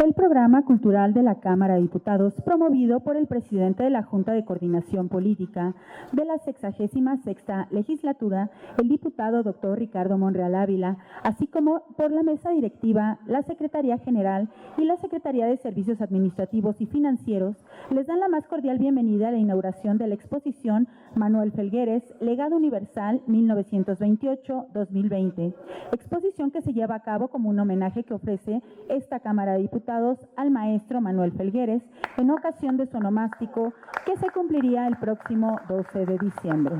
el programa cultural de la Cámara de Diputados, promovido por el presidente de la Junta de Coordinación Política de la 66ª Legislatura, el diputado doctor Ricardo Monreal Ávila, así como por la mesa directiva, la Secretaría General y la Secretaría de Servicios Administrativos y Financieros, les dan la más cordial bienvenida a la inauguración de la exposición Manuel Felgueres, Legado Universal 1928-2020, exposición que se lleva a cabo como un homenaje que ofrece esta Cámara de Diputados al maestro Manuel Felgueres en ocasión de su onomástico que se cumpliría el próximo 12 de diciembre.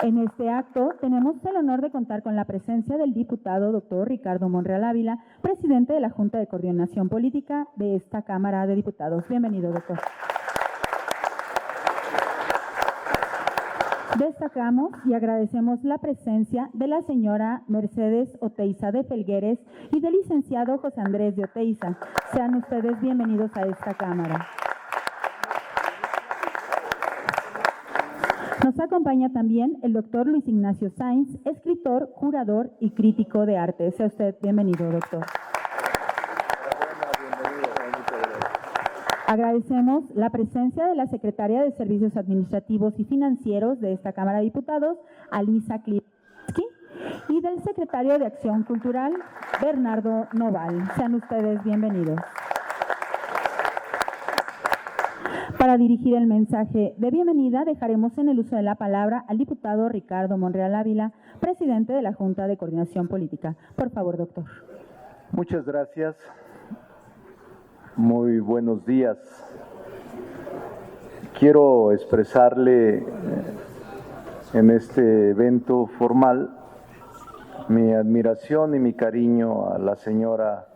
En este acto tenemos el honor de contar con la presencia del diputado doctor Ricardo Monreal Ávila, presidente de la Junta de Coordinación Política de esta Cámara de Diputados. Bienvenido, doctor. Destacamos y agradecemos la presencia de la señora Mercedes Oteiza de Felgueres y del licenciado José Andrés de Oteiza. Sean ustedes bienvenidos a esta Cámara. Nos acompaña también el doctor Luis Ignacio Sainz, escritor, curador y crítico de arte. Sea usted bienvenido, doctor. Agradecemos la presencia de la secretaria de Servicios Administrativos y Financieros de esta Cámara de Diputados, Alisa Klipsky, y del secretario de Acción Cultural, Bernardo Noval. Sean ustedes bienvenidos. Para dirigir el mensaje de bienvenida, dejaremos en el uso de la palabra al diputado Ricardo Monreal Ávila, presidente de la Junta de Coordinación Política. Por favor, doctor. Muchas gracias. Muy buenos días. Quiero expresarle en este evento formal mi admiración y mi cariño a la señora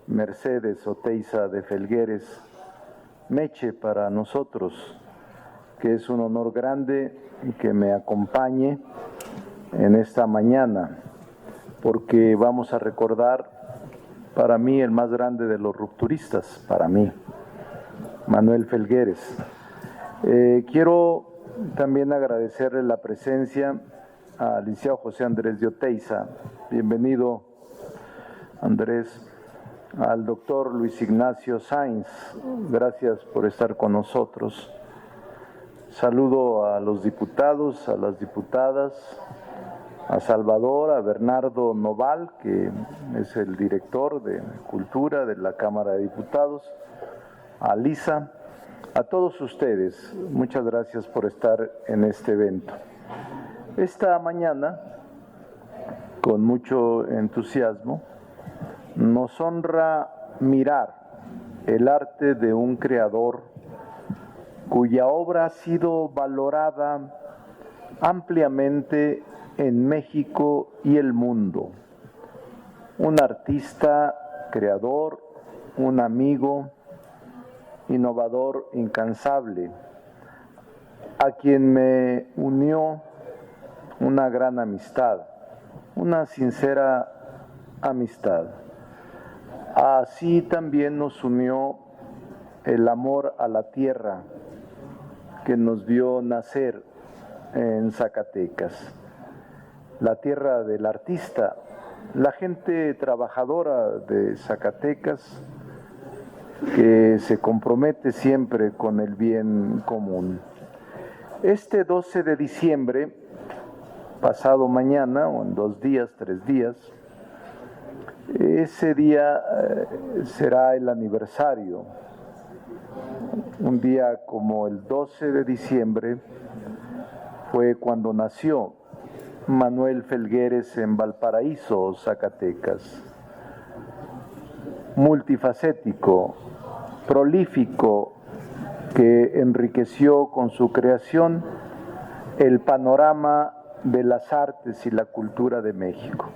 Mercedes Oteiza de Felgueres, Meche para nosotros, que es un honor grande que me acompañe en esta mañana, porque vamos a recordar para mí el más grande de los rupturistas, para mí, Manuel Felgueres. Quiero también agradecerle la presencia al licenciado José Andrés de Oteiza. Bienvenido, Andrés. Al doctor Luis Ignacio Sainz, gracias por estar con nosotros. Saludo a los diputados, a las diputadas, a Salvador, a Bernardo Noval, que es el director de Cultura de la Cámara de Diputados, a Lisa, a todos ustedes, muchas gracias por estar en este evento. Esta mañana, con mucho entusiasmo, nos honra mirar el arte de un creador cuya obra ha sido valorada ampliamente en México y el mundo. Un artista, creador, un amigo, innovador incansable, a quien me unió una gran amistad, una sincera amistad. Así también nos unió el amor a la tierra que nos vio nacer en Zacatecas. La tierra del artista, la gente trabajadora de Zacatecas que se compromete siempre con el bien común. Este 12 de diciembre, pasado mañana, o en 2 días, 3 días, ese día será el aniversario. Un día como el 12 de diciembre fue cuando nació Manuel Felgueres en Valparaíso, Zacatecas. Multifacético, prolífico, que enriqueció con su creación el panorama de las artes y la cultura de México.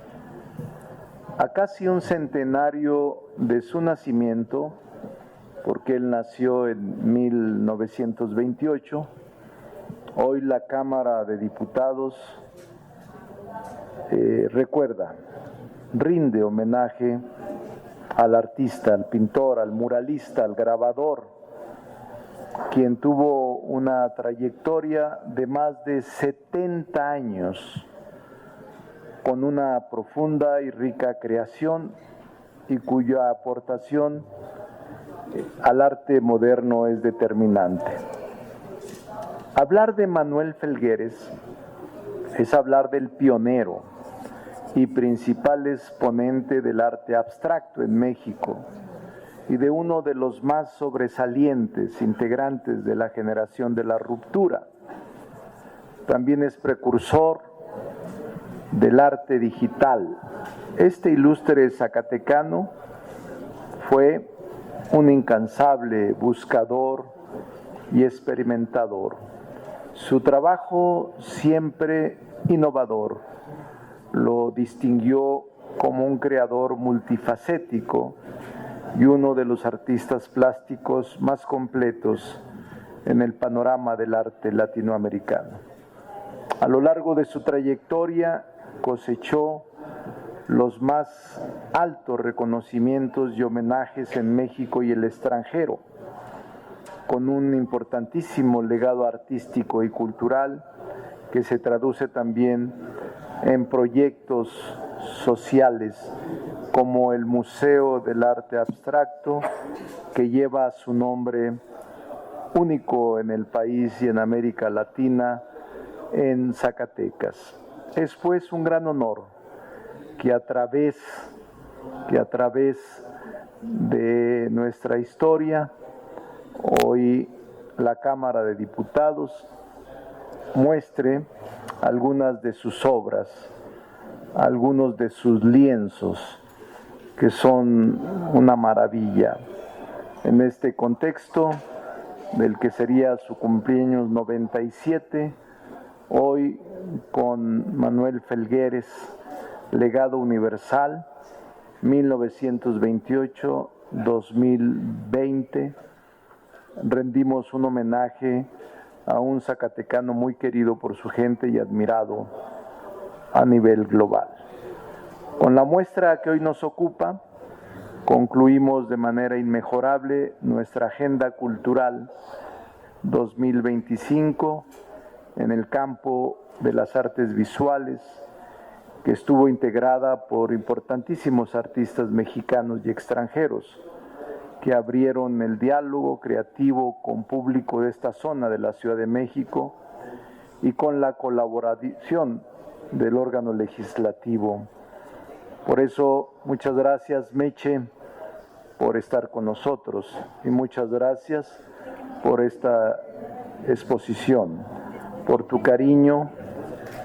A casi un centenario de su nacimiento, porque él nació en 1928, hoy la Cámara de Diputados recuerda, rinde homenaje al artista, al pintor, al muralista, al grabador, quien tuvo una trayectoria de más de 70 años con una profunda y rica creación y cuya aportación al arte moderno es determinante. Hablar de Manuel Felgueres es hablar del pionero y principal exponente del arte abstracto en México y de uno de los más sobresalientes integrantes de la generación de la ruptura. También es precursor del arte digital. Este ilustre zacatecano fue un incansable buscador y experimentador. Su trabajo siempre innovador lo distinguió como un creador multifacético y uno de los artistas plásticos más completos en el panorama del arte latinoamericano. A lo largo de su trayectoria cosechó los más altos reconocimientos y homenajes en México y el extranjero, con un importantísimo legado artístico y cultural que se traduce también en proyectos sociales como el Museo del Arte Abstracto, que lleva su nombre único en el país y en América Latina, en Zacatecas. Es pues un gran honor que a través de nuestra historia, hoy la Cámara de Diputados muestre algunas de sus obras, algunos de sus lienzos, que son una maravilla. En este contexto del que sería su cumpleaños 97, hoy con Manuel Felgueres, Legado Universal, 1928-2020, rendimos un homenaje a un zacatecano muy querido por su gente y admirado a nivel global. Con la muestra que hoy nos ocupa, concluimos de manera inmejorable nuestra Agenda Cultural 2025 en el campo de las artes visuales, que estuvo integrada por importantísimos artistas mexicanos y extranjeros, que abrieron el diálogo creativo con público de esta zona de la Ciudad de México y con la colaboración del órgano legislativo. Por eso, muchas gracias, Meche, por estar con nosotros y muchas gracias por esta exposición, por tu cariño,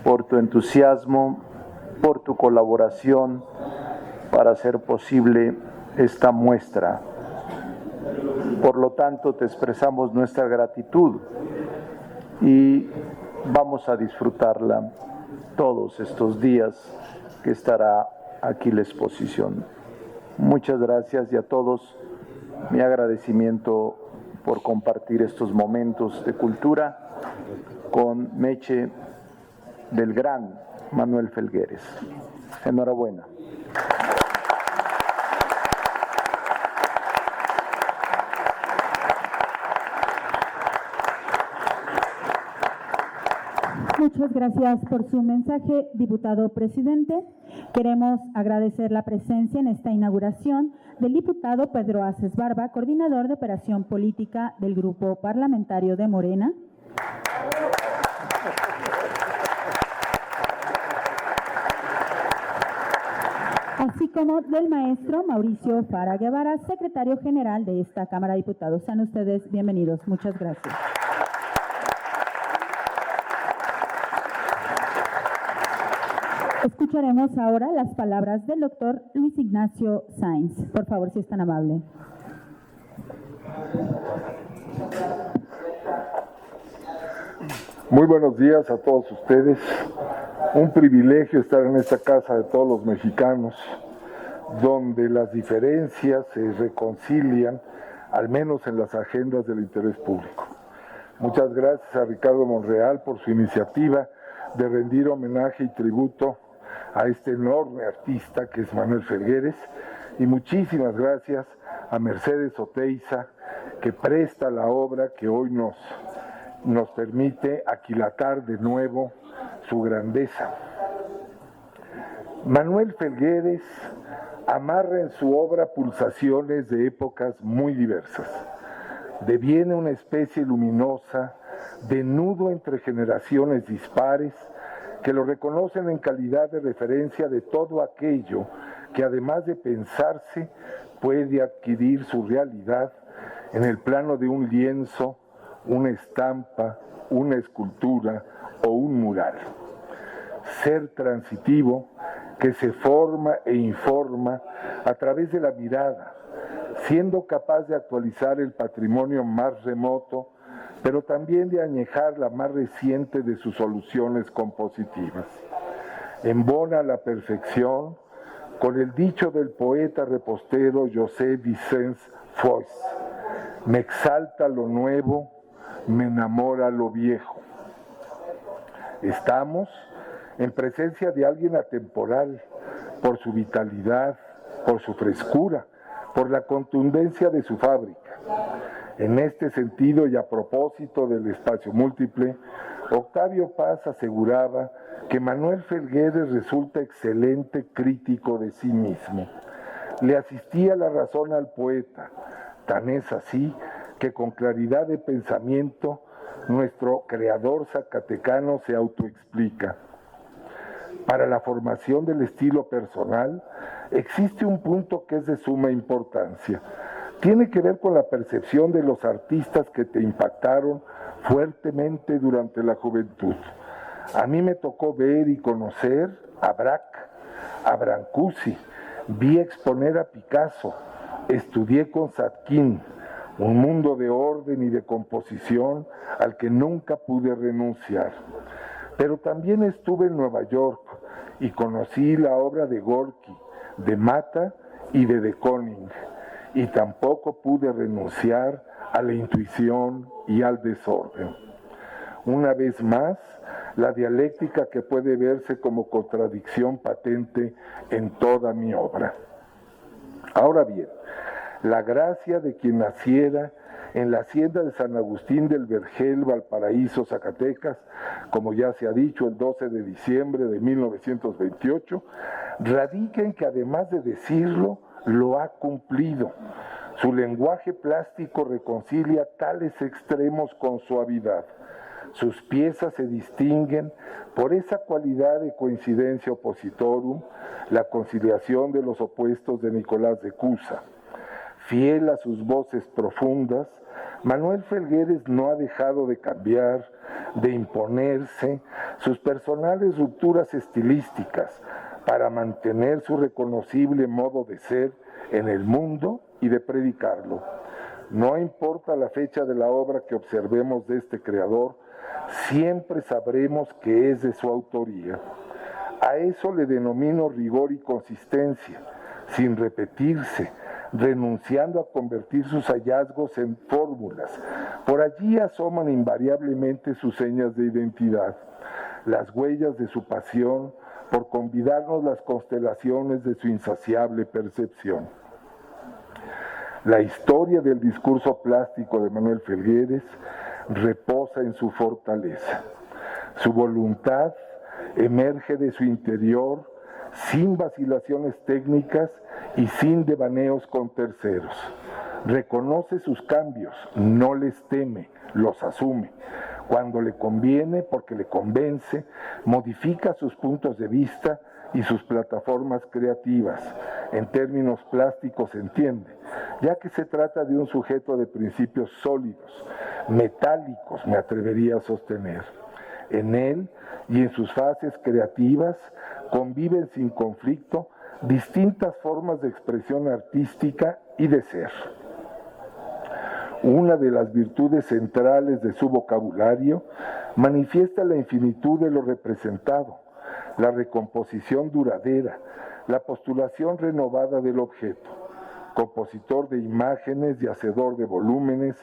por tu entusiasmo, por tu colaboración para hacer posible esta muestra. Por lo tanto, te expresamos nuestra gratitud y vamos a disfrutarla todos estos días que estará aquí la exposición. Muchas gracias y a todos mi agradecimiento por compartir estos momentos de cultura con Meche del gran Manuel Felgueres. Enhorabuena. Muchas gracias por su mensaje, diputado presidente. Queremos agradecer la presencia en esta inauguración del diputado Pedro Aces Barba, coordinador de operación política del Grupo Parlamentario de Morena. Así como del maestro Mauricio Fara Guevara, secretario general de esta Cámara de Diputados. Sean ustedes bienvenidos. Muchas gracias. Escucharemos ahora las palabras del doctor Luis Ignacio Sáenz. Por favor, si es tan amable. Muy buenos días a todos ustedes. Un privilegio estar en esta casa de todos los mexicanos, donde las diferencias se reconcilian, al menos en las agendas del interés público. Muchas gracias a Ricardo Monreal por su iniciativa de rendir homenaje y tributo a este enorme artista que es Manuel Felgueres, y muchísimas gracias a Mercedes Oteiza, que presta la obra que hoy nos permite aquilatar de nuevo su grandeza. Manuel Felgueres amarra en su obra pulsaciones de épocas muy diversas. Deviene una especie luminosa de nudo entre generaciones dispares que lo reconocen en calidad de referencia de todo aquello que, además de pensarse, puede adquirir su realidad en el plano de un lienzo, una estampa, una escultura o un mural. Ser transitivo que se forma e informa a través de la mirada, siendo capaz de actualizar el patrimonio más remoto, pero también de añejar la más reciente de sus soluciones compositivas. Embona la perfección con el dicho del poeta repostero José Vicens Foix: me exalta lo nuevo, me enamora lo viejo. Estamos en presencia de alguien atemporal por su vitalidad, por su frescura, por la contundencia de su fábrica. En este sentido, y a propósito del espacio múltiple, Octavio Paz aseguraba que Manuel Felgueres resulta excelente crítico de sí mismo. Le asistía la razón al poeta, tan es así que con claridad de pensamiento nuestro creador zacatecano se autoexplica. Para la formación del estilo personal existe un punto que es de suma importancia. Tiene que ver con la percepción de los artistas que te impactaron fuertemente durante la juventud. A mí me tocó ver y conocer a Braque, a Brancusi, vi exponer a Picasso, estudié con Satkin, un mundo de orden y de composición al que nunca pude renunciar. Pero también estuve en Nueva York y conocí la obra de Gorky, de Mata y de Kooning, y tampoco pude renunciar a la intuición y al desorden. Una vez más, la dialéctica que puede verse como contradicción patente en toda mi obra. Ahora bien, la gracia de quien naciera en la hacienda de San Agustín del Vergel, Valparaíso, Zacatecas, como ya se ha dicho, el 12 de diciembre de 1928, radica en que, además de decirlo, lo ha cumplido. Su lenguaje plástico reconcilia tales extremos con suavidad. Sus piezas se distinguen por esa cualidad de coincidencia oppositorum, la conciliación de los opuestos de Nicolás de Cusa. Fiel a sus voces profundas, Manuel Felgueres no ha dejado de cambiar, de imponerse sus personales rupturas estilísticas para mantener su reconocible modo de ser en el mundo y de predicarlo. No importa la fecha de la obra que observemos de este creador, siempre sabremos que es de su autoría. A eso le denomino rigor y consistencia, sin repetirse, renunciando a convertir sus hallazgos en fórmulas. Por allí asoman invariablemente sus señas de identidad, las huellas de su pasión por convidarnos las constelaciones de su insaciable percepción. La historia del discurso plástico de Manuel Felgueres reposa en su fortaleza. Su voluntad emerge de su interior sin vacilaciones técnicas y sin devaneos con terceros. Reconoce sus cambios, no les teme, los asume. Cuando le conviene, porque le convence, modifica sus puntos de vista y sus plataformas creativas. En términos plásticos se entiende, ya que se trata de un sujeto de principios sólidos, metálicos, me atrevería a sostener. En él y en sus fases creativas conviven sin conflicto distintas formas de expresión artística y de ser. Una de las virtudes centrales de su vocabulario manifiesta la infinitud de lo representado, la recomposición duradera, la postulación renovada del objeto. Compositor de imágenes y hacedor de volúmenes,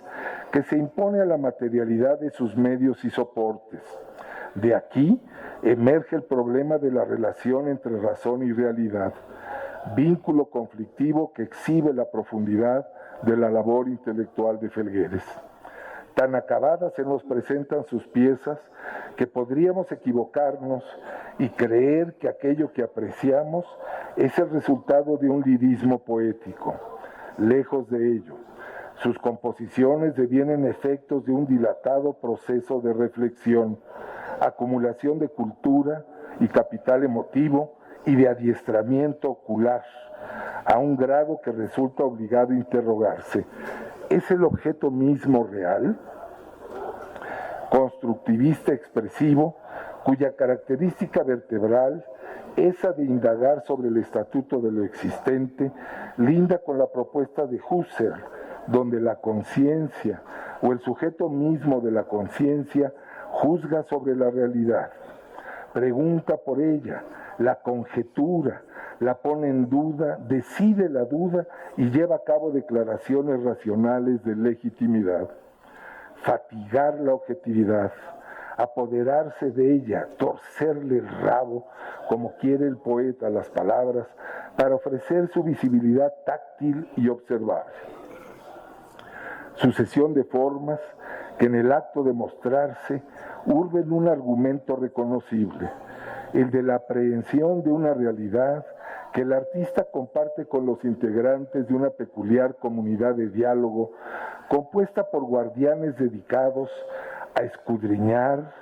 que se impone a la materialidad de sus medios y soportes. De aquí emerge el problema de la relación entre razón y realidad, vínculo conflictivo que exhibe la profundidad de la labor intelectual de Felgueres. Tan acabadas se nos presentan sus piezas que podríamos equivocarnos y creer que aquello que apreciamos es el resultado de un lirismo poético. Lejos de ello, sus composiciones devienen efectos de un dilatado proceso de reflexión, acumulación de cultura y capital emotivo y de adiestramiento ocular, a un grado que resulta obligado a interrogarse: ¿es el objeto mismo real? Constructivista expresivo, cuya característica vertebral, esa de indagar sobre el estatuto de lo existente, linda con la propuesta de Husserl, donde la conciencia o el sujeto mismo de la conciencia juzga sobre la realidad, pregunta por ella, la conjetura, la pone en duda, decide la duda y lleva a cabo declaraciones racionales de legitimidad. Fatigar la objetividad, apoderarse de ella, torcerle el rabo, como quiere el poeta las palabras, para ofrecer su visibilidad táctil y observable. Sucesión de formas que en el acto de mostrarse urben un argumento reconocible, el de la aprehensión de una realidad que el artista comparte con los integrantes de una peculiar comunidad de diálogo compuesta por guardianes dedicados a escudriñar,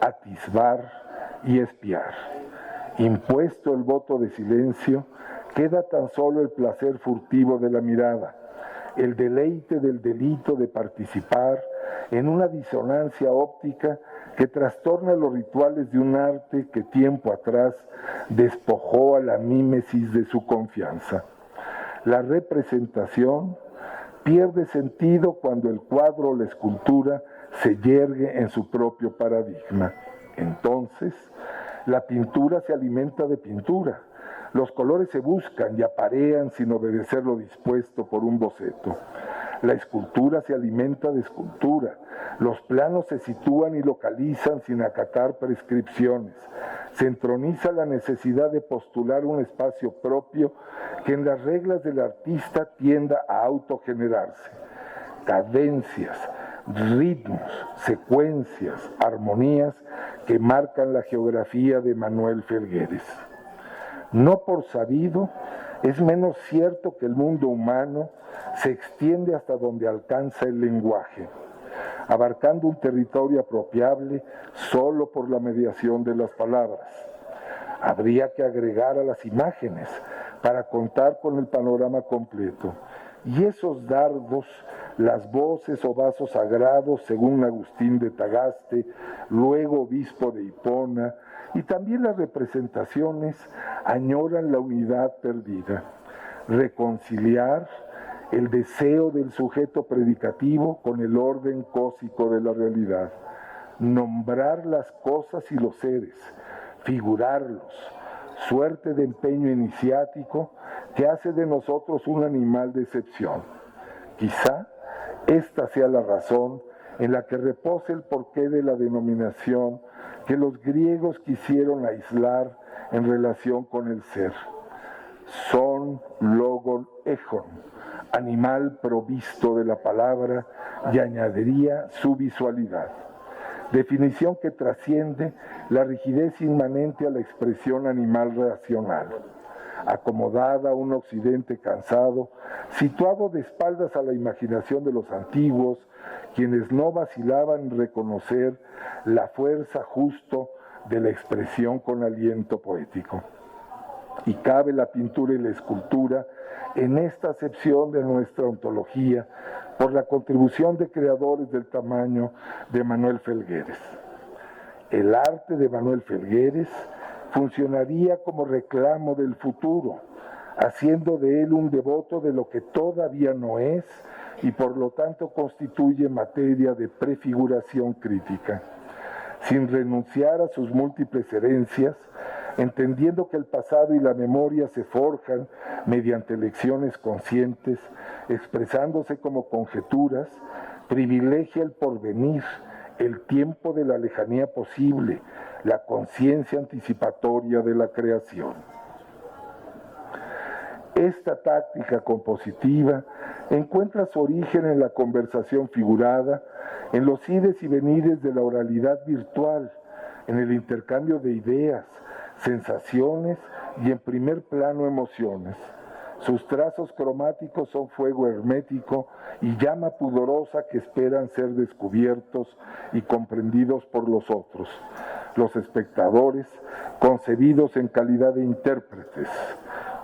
atisbar y espiar. Impuesto el voto de silencio, queda tan solo el placer furtivo de la mirada, el deleite del delito de participar en una disonancia óptica que trastorna los rituales de un arte que tiempo atrás despojó a la mímesis de su confianza. La representación pierde sentido cuando el cuadro o la escultura se yergue en su propio paradigma. Entonces, la pintura se alimenta de pintura. Los colores se buscan y aparean sin obedecer lo dispuesto por un boceto. La escultura se alimenta de escultura. Los planos se sitúan y localizan sin acatar prescripciones. Se entroniza la necesidad de postular un espacio propio que en las reglas del artista tienda a autogenerarse. Cadencias, ritmos, secuencias, armonías que marcan la geografía de Manuel Felgueres. No por sabido, es menos cierto que el mundo humano se extiende hasta donde alcanza el lenguaje, abarcando un territorio apropiable solo por la mediación de las palabras. Habría que agregar a las imágenes para contar con el panorama completo. Y esos dardos, las voces o vasos sagrados, según Agustín de Tagaste, luego obispo de Hipona, y también las representaciones añoran la unidad perdida. Reconciliar el deseo del sujeto predicativo con el orden cósico de la realidad. Nombrar las cosas y los seres, figurarlos, suerte de empeño iniciático que hace de nosotros un animal de excepción. Quizá esta sea la razón en la que reposa el porqué de la denominación que los griegos quisieron aislar en relación con el ser. Son logon echon, animal provisto de la palabra, y añadiría su visualidad. Definición que trasciende la rigidez inmanente a la expresión animal racional. Acomodada a un occidente cansado, situado de espaldas a la imaginación de los antiguos, quienes no vacilaban en reconocer la fuerza justo de la expresión con aliento poético. Y cabe la pintura y la escultura en esta acepción de nuestra ontología por la contribución de creadores del tamaño de Manuel Felgueres. El arte de Manuel Felgueres funcionaría como reclamo del futuro, haciendo de él un devoto de lo que todavía no es y por lo tanto constituye materia de prefiguración crítica. Sin renunciar a sus múltiples herencias, entendiendo que el pasado y la memoria se forjan mediante elecciones conscientes, expresándose como conjeturas, privilegia el porvenir, el tiempo de la lejanía posible, la conciencia anticipatoria de la creación. Esta táctica compositiva encuentra su origen en la conversación figurada, en los ires y venires de la oralidad virtual, en el intercambio de ideas, sensaciones y en primer plano emociones. Sus trazos cromáticos son fuego hermético y llama pudorosa que esperan ser descubiertos y comprendidos por los otros, los espectadores, concebidos en calidad de intérpretes.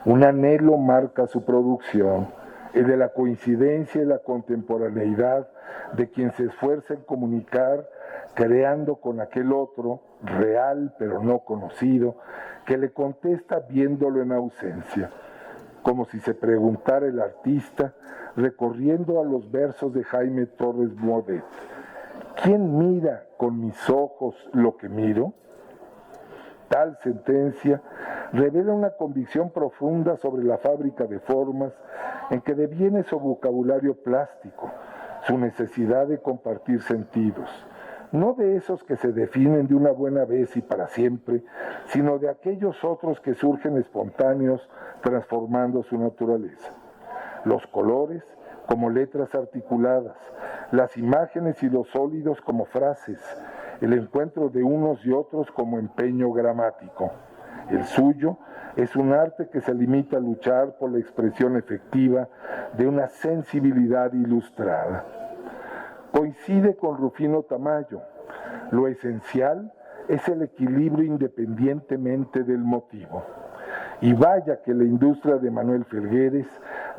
Un anhelo marca su producción, el de la coincidencia y la contemporaneidad de quien se esfuerza en comunicar, creando con aquel otro, real pero no conocido, que le contesta viéndolo en ausencia, como si se preguntara el artista, recorriendo a los versos de Jaime Torres Bodet: ¿quién mira con mis ojos lo que miro? Tal sentencia revela una convicción profunda sobre la fábrica de formas en que deviene su vocabulario plástico, su necesidad de compartir sentidos, no de esos que se definen de una buena vez y para siempre, sino de aquellos otros que surgen espontáneos transformando su naturaleza. Los colores como letras articuladas, las imágenes y los sólidos como frases, el encuentro de unos y otros como empeño gramático. El suyo es un arte que se limita a luchar por la expresión efectiva de una sensibilidad ilustrada. Coincide con Rufino Tamayo. Lo esencial es el equilibrio independientemente del motivo. Y vaya que la industria de Manuel Felgueres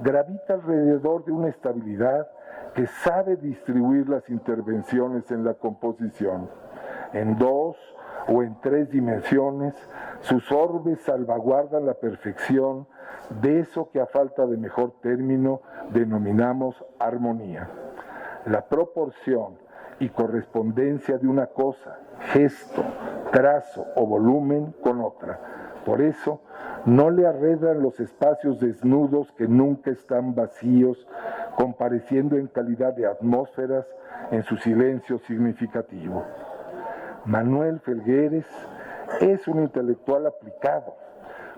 gravita alrededor de una estabilidad que sabe distribuir las intervenciones en la composición. En 2 o en 3 dimensiones, sus orbes salvaguardan la perfección de eso que a falta de mejor término denominamos armonía. La proporción y correspondencia de una cosa, gesto, trazo o volumen con otra. Por eso, no le arredan los espacios desnudos que nunca están vacíos, compareciendo en calidad de atmósferas en su silencio significativo. Manuel Felgueres es un intelectual aplicado,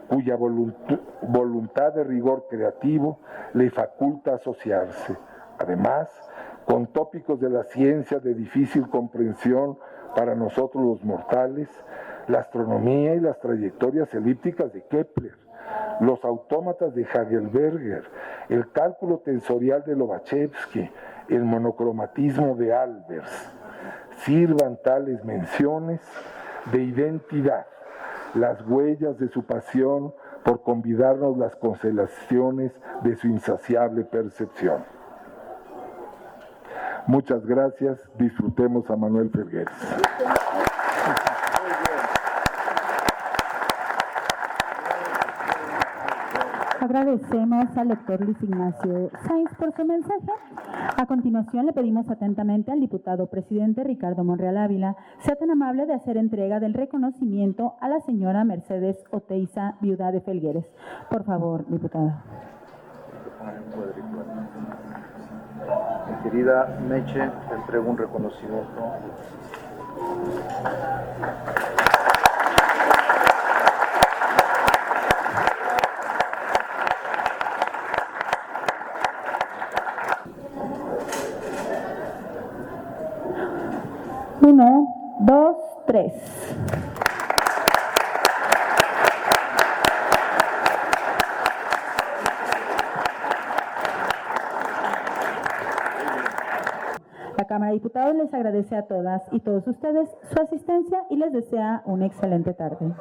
cuya voluntad de rigor creativo le faculta asociarse, además, con tópicos de la ciencia de difícil comprensión para nosotros los mortales, la astronomía y las trayectorias elípticas de Kepler, los autómatas de Hagelberger, el cálculo tensorial de Lobachevsky, el monocromatismo de Albers. Sirvan tales menciones de identidad, las huellas de su pasión por convidarnos las constelaciones de su insaciable percepción. Muchas gracias, disfrutemos a Manuel Felgueres. Agradecemos al doctor Luis Ignacio Sáenz por su mensaje. A continuación, le pedimos atentamente al diputado presidente Ricardo Monreal Ávila sea tan amable de hacer entrega del reconocimiento a la señora Mercedes Oteiza, viuda de Felgueres. Por favor, diputada. Mi querida Meche, te entrego un reconocimiento. Uno, dos, tres. La Cámara de Diputados les agradece a todas y todos ustedes su asistencia y les desea una excelente tarde.